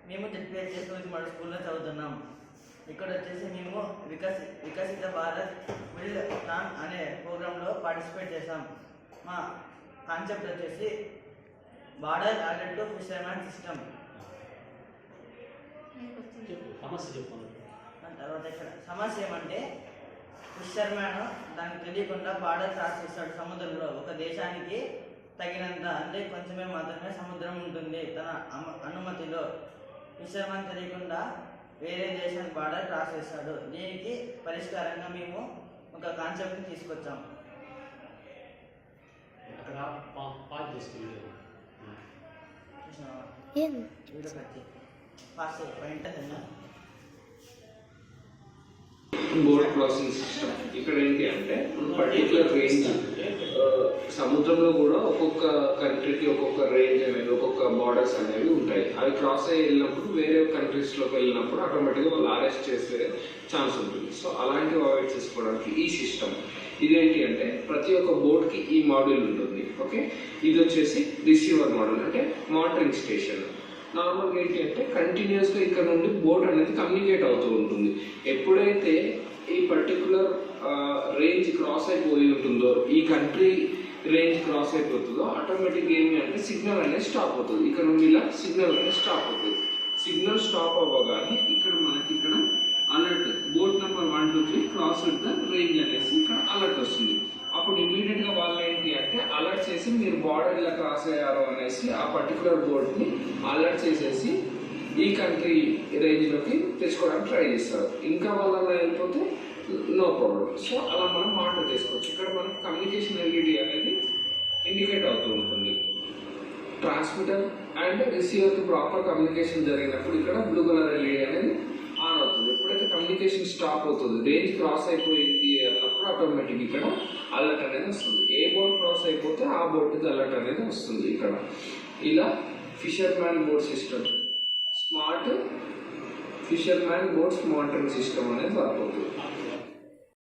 మేము జెడ్పీహెచ్ఎస్ మన స్కూల్లో చదువుతున్నాం. ఇక్కడ వచ్చేసి మేము వికసిత భారత్ విల్ ప్లాన్ అనే ప్రోగ్రాంలో పార్టిసిపేట్ చేసాం. మా కాన్సెప్ట్ వచ్చేసి border order to fisherman system. తర్వాత ఇక్కడ సమస్య ఏమంటే ఫిషర్మ్యాన్ దానికి తెలియకుండా బార్డర్ క్రాస్ చేస్తాడు సముద్రంలో. ఒక దేశానికి తగినంత అంటే కొంచెమే మాత్రమే సముద్రం ఉంటుంది తన అనుమతిలో. ఫిషర్మ్యాన్ తెలియకుండా వేరే దేశానికి బార్డర్ క్రాస్ చేస్తాడు. దీనికి పరిష్కారంగా మేము ఒక కాన్సెప్ట్ని తీసుకొచ్చాం. బోర్డ్ క్రాసింగ్ సిస్టమ్ ఇక్కడ ఏంటి అంటే పర్టికులర్ రేంజ్ సముద్రంలో కూడా ఒక్కొక్క కంట్రీకి ఒక్కొక్క రేంజ్ అనేది ఒక్కొక్క బార్డర్స్ అనేవి ఉంటాయి. అవి క్రాస్ అయ్యి వెళ్ళినప్పుడు వేరే కంట్రీస్లోకి వెళ్ళినప్పుడు ఆటోమేటిక్గా వాళ్ళు అరెస్ట్ చేసే ఛాన్స్ ఉంటుంది. సో అలాంటివి అవాయిడ్ చేసుకోవడానికి ఈ సిస్టమ్ ఇదేంటి అంటే ప్రతి ఒక్క బోర్డ్కి ఈ మాడ్యూల్ ఉంటుంది. ఓకే, ఇది వచ్చేసి రిసీవర్ మోడల్ అంటే మానిటరింగ్ స్టేషన్. నార్మల్గా ఏంటి అంటే కంటిన్యూస్గా ఇక్కడ నుండి బోర్డ్ అనేది కమ్యూనికేట్ అవుతూ ఉంటుంది. ఎప్పుడైతే ఈ పర్టికులర్ రేంజ్ క్రాస్ అయిపోయి ఉంటుందో, ఈ కంట్రీ రేంజ్ క్రాస్ అయిపోతుందో ఆటోమేటిక్గా ఏమి అంటే సిగ్నల్ అనేది స్టాప్ అవుతుంది. ఇక్కడ నుండి ఇలా సిగ్నల్ అనేది స్టాప్ అవుతుంది. సిగ్నల్ స్టాప్ అవ్వగానే ఇక్కడ మనకి ఇక్కడ alert board number 1 2 3 cross the range అనేసి ఇక్కడ అలర్ట్ వస్తుంది. అప్పుడు ఇమీడియట్గా వాళ్ళు ఏంటి అంటే అలర్ట్ చేసి మీరు బార్డర్ ఇలా క్రాస్ అయ్యారు అనేసి ఆ పర్టికులర్ బోర్డ్ని అలర్ట్ చేసేసి ఈ కంట్రీ రేంజ్లోకి తెచ్చుకోవడానికి ట్రై చేస్తారు. ఇంకా వాళ్ళ వెళ్ళిపోతే నో ప్రాబ్లం. సో అలా మనం మానిటర్ చేసుకోవచ్చు. ఇక్కడ మనకి కమ్యూనికేషన్ ఎల్ఈడి అనేది ఇండికేట్ అవుతూ ఉంటుంది. ట్రాన్స్మిటర్ అండ్ రిసీవర్కి ప్రాపర్ కమ్యూనికేషన్ జరిగినప్పుడు ఇక్కడ బ్లూ కలర్ ఎల్ఈడి అనేది ఆన్ అవుతుంది. ఎప్పుడైతే కమ్యూనికేషన్ స్టాప్ అవుతుంది, రేంజ్ క్రాస్ అయిపోయింది అన్నప్పుడు ఆటోమేటిక్ ఇక్కడ అలర్ట్ అనేది వస్తుంది. ఏ బోర్డ్ క్రాస్ అయిపోతే ఆ బోర్డ్కి అలర్ట్ అనేది వస్తుంది. ఇక్కడ ఇలా fisherman board system, smart fisherman boards monitoring system అనేది వర్క్ అవుతుంది.